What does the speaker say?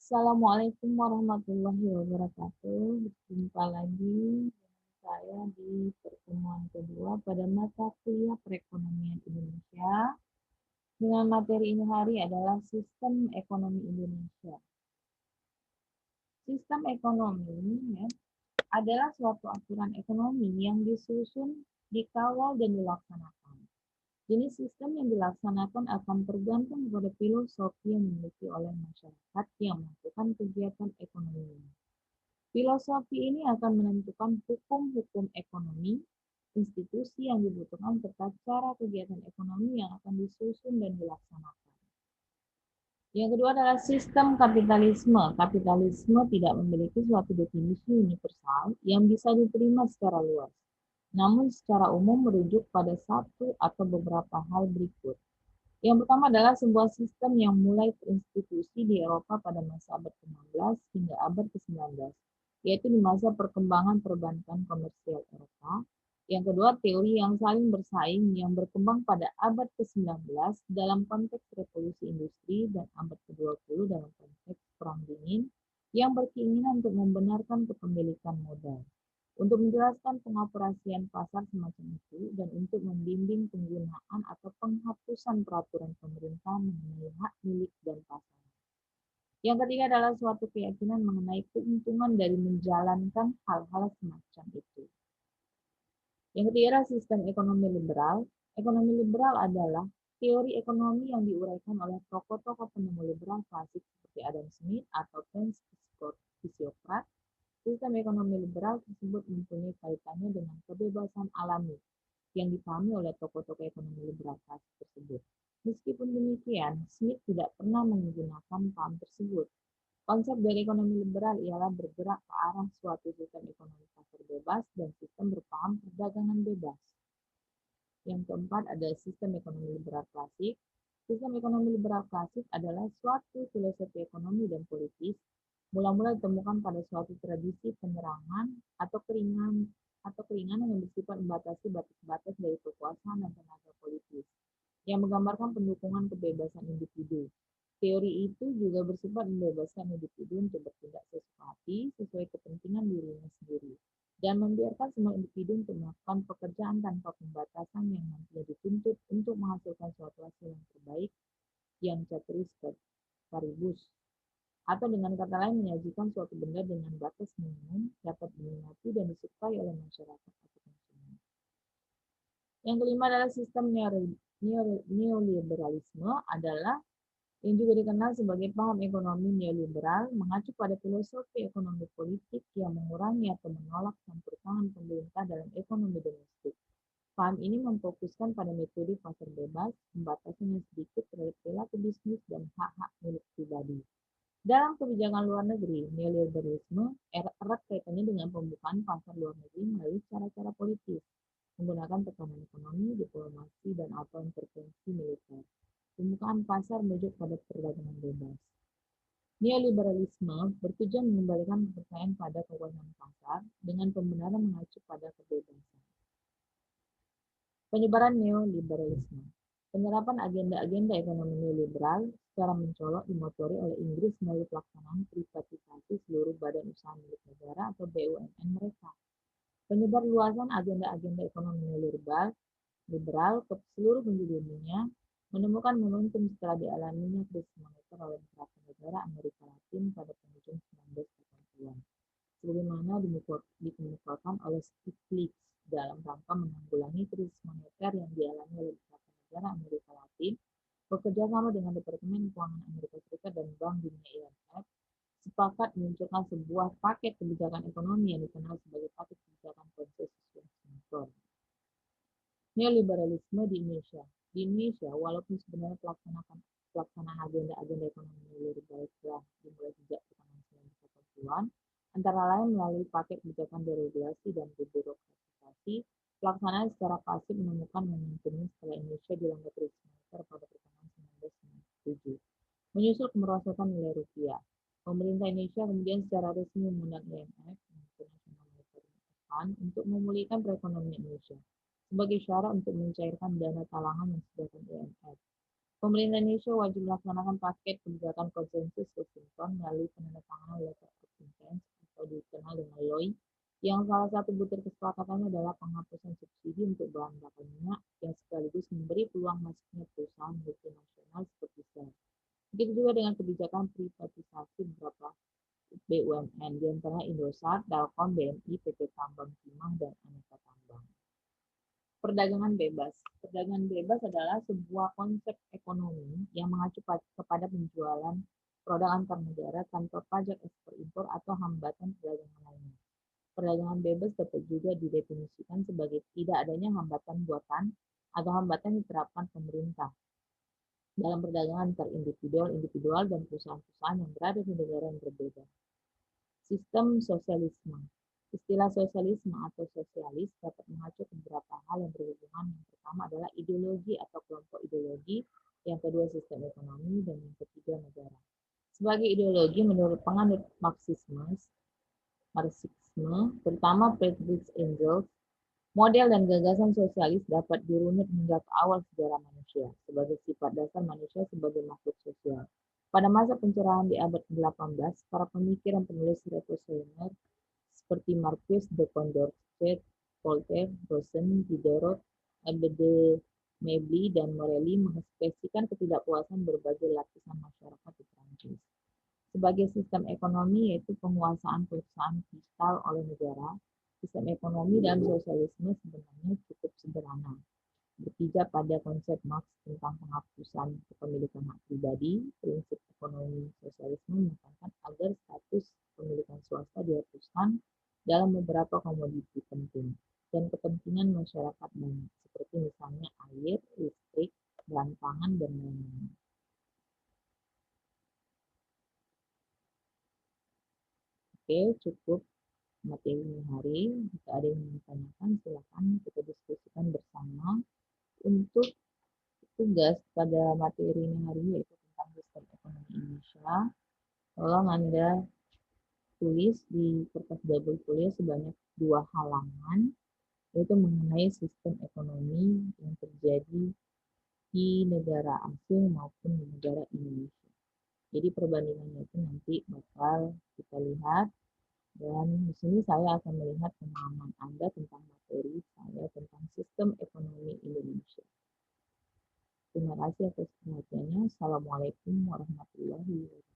Assalamualaikum warahmatullahi wabarakatuh. Berjumpa lagi dengan saya di pertemuan kedua pada mata kuliah perekonomian Indonesia. Dengan materi ini hari adalah sistem ekonomi Indonesia. Sistem ekonomi ya, adalah suatu aturan ekonomi yang disusun, dikawal, dan dilaksanakan. Jenis sistem yang dilaksanakan akan tergantung pada filosofi yang dimiliki oleh masyarakat yang melakukan kegiatan ekonomi. Filosofi ini akan menentukan hukum-hukum ekonomi, institusi yang dibutuhkan, serta cara kegiatan ekonomi yang akan disusun dan dilaksanakan. Yang kedua adalah sistem kapitalisme. Kapitalisme tidak memiliki suatu definisi universal yang bisa diterima secara luas, namun secara umum merujuk pada satu atau beberapa hal berikut. Yang pertama adalah sebuah sistem yang mulai terinstitusi di Eropa pada masa abad ke-16 hingga abad ke-19, yaitu di masa perkembangan perbankan komersial Eropa. Yang kedua, teori yang saling bersaing yang berkembang pada abad ke-19 dalam konteks revolusi industri dan abad ke-20 dalam konteks perang dingin yang berkeinginan untuk membenarkan kepemilikan modal. Untuk menjelaskan pengoperasian pasar semacam itu dan untuk membimbing penggunaan atau penghapusan peraturan pemerintah mengenai hak milik dan pasar. Yang ketiga adalah suatu keyakinan mengenai keuntungan dari menjalankan hal-hal semacam itu. Yang ketiga adalah sistem ekonomi liberal. Ekonomi liberal adalah teori ekonomi yang diuraikan oleh tokoh-tokoh penemu liberal klasik seperti Adam Smith atau Franz Fisiokrat. Sistem ekonomi liberal tersebut mempunyai kaitannya dengan kebebasan alami yang dipahami oleh tokoh-tokoh ekonomi liberal klasik tersebut. Meskipun demikian, Smith tidak pernah menggunakan paham tersebut. Konsep dari ekonomi liberal ialah bergerak ke arah suatu sistem ekonomi pasar bebas dan sistem berpaham perdagangan bebas. Yang keempat ada sistem ekonomi liberal klasik. Sistem ekonomi liberal klasik adalah suatu filosofi ekonomi dan politis mula-mula ditemukan pada suatu tradisi penyerangan atau keringanan yang bersifat membatasi batas-batas dari kekuasaan dan tenaga politis, yang menggambarkan pendukungan kebebasan individu. Teori itu juga bersifat membebaskan individu untuk bertindak sesuka hati sesuai kepentingan dirinya sendiri, dan membiarkan semua individu untuk melakukan pekerjaan tanpa pembatasan yang nantinya dituntut untuk menghasilkan suatu hasil yang terbaik yang ceteris paribus, atau dengan kata lain menyajikan suatu benda dengan batas minimum dapat diminati dan disukai oleh masyarakat atau konsumen. Yang kelima adalah sistem neoliberalisme adalah yang juga dikenal sebagai paham ekonomi neoliberal, mengacu pada filosofi ekonomi politik yang mengurangi atau menolak campur tangan pemerintah dalam ekonomi domestik. Paham ini memfokuskan pada metode pasar bebas, pembatasan yang sedikit terhadap perilaku bisnis dan hak-hak milik pribadi. Dalam kebijakan luar negeri, neoliberalisme erat kaitannya dengan pembukaan pasar luar negeri melalui cara-cara politis, menggunakan tekanan ekonomi, diplomasi, dan atau intervensi militer. Pembukaan pasar merujuk pada perdagangan bebas. Neoliberalisme bertujuan mengembalikan kepercayaan pada kekuasaan pasar dengan pembenaran mengacu pada kebebasan. Penyebaran neoliberalisme. Penerapan agenda-agenda ekonomi neoliberal secara mencolok dimotori oleh Inggris melalui pelaksanaan privatisasi seluruh badan usaha milik negara atau BUMN mereka. Penyebar luasan agenda-agenda ekonomi neoliberal ke seluruh penjuru dunia menemukan momentum setelah dialaminya krisis moneter oleh beberapa negara Amerika Latin pada penghujung 1980-an. Sebagaimana dikemukakan oleh Stiglitz dalam rangka menanggulangi krisis moneter yang dialami oleh beberapa negara Amerika Latin, bekerja sama dengan Departemen Keuangan Amerika Serikat dan Bank Dunia IMF, sepakat meluncurkan sebuah paket kebijakan ekonomi yang dikenal sebagai paket kebijakan konsensus Washington. Neoliberalisme di Indonesia. Di Indonesia, walaupun sebenarnya pelaksanaan agenda-agenda ekonomi neoliberal telah dimulai sejak pertengahan 1980-an, antara lain melalui paket kebijakan deregulasi dan debirokratisasi, pelaksanaan secara pasif menemukan momentumnya setelah Indonesia dilanda krisis moneter pada pertengahan 1997. Menyusul kemerosotan nilai rupiah, pemerintah Indonesia kemudian secara resmi mengundang IMF, International Monetary Fund, untuk memulihkan perekonomian Indonesia sebagai syarat untuk mencairkan dana talangan yang disediakan IMF. Pemerintah Indonesia wajib melaksanakan paket kebijakan konsensus Washington melalui penandatanganan Letter of Intent atau dikenal dengan LOI, yang salah satu butir kesepakatannya adalah penghapusan subsidi untuk bahan bakar minyak yang sekaligus memberi peluang masuknya perusahaan multinasional seperti Shell. Begitu juga dengan kebijakan privatisasi beberapa BUMN, di antaranya Indosat, Telkom, BNI, PT Tambang Timah, dan Aneka Tambang. Perdagangan bebas. Perdagangan bebas adalah sebuah konsep ekonomi yang mengacu kepada penjualan produk antar negara tanpa pajak ekspor impor atau hambatan perdagangan lainnya. Perdagangan bebas dapat juga didefinisikan sebagai tidak adanya hambatan buatan atau hambatan yang diterapkan pemerintah dalam perdagangan antar individual dan perusahaan-perusahaan yang berada di negara yang berbeda. Sistem sosialisme. Istilah sosialisme atau sosialis dapat mengacu ke beberapa hal yang berhubungan. Yang pertama adalah ideologi atau kelompok ideologi, yang kedua sistem ekonomi, dan yang ketiga negara. Sebagai ideologi, menurut penganut Marxisme, terutama Friedrich Engels, model dan gagasan sosialis dapat dirunut hingga ke awal sejarah manusia, sebagai sifat dasar manusia sebagai makhluk sosial. Pada masa pencerahan di abad ke-18, para pemikir dan penulis revolusioner seperti Marquis de Condorcet, Voltaire, Rousseau, Diderot, Albert Mably, dan Morelli mengekspresikan ketidakpuasan berbagai lapisan masyarakat di Prancis. Sebagai sistem ekonomi, yaitu penguasaan perusahaan vital oleh negara, sistem ekonomi dalam sosialisme sebenarnya cukup sederhana, berpijak pada konsep Marx tentang penghapusan kepemilikan hak pribadi. Prinsip ekonomi sosialisme menekankan agar status kepemilikan swasta dihapuskan dalam beberapa komoditi penting dan kepentingan masyarakat banyak, seperti misalnya air, listrik, bahan pangan, dan lain-lain. Oke, cukup materi hari. Jika ada yang ditanyakan, silakan kita diskusikan bersama. Untuk tugas pada materi ini hari yaitu tentang sistem ekonomi Indonesia, tolong Anda tulis di kertas double tulis sebanyak 2 halaman, yaitu mengenai sistem ekonomi yang terjadi di negara asing maupun di negara Indonesia. Jadi perbandingannya itu nanti bakal kita lihat, dan di sini saya akan melihat pemahaman Anda tentang materi saya tentang sistem ekonomi Indonesia. Terima kasih atas perhatiannya. Assalamualaikum warahmatullahi wabarakatuh.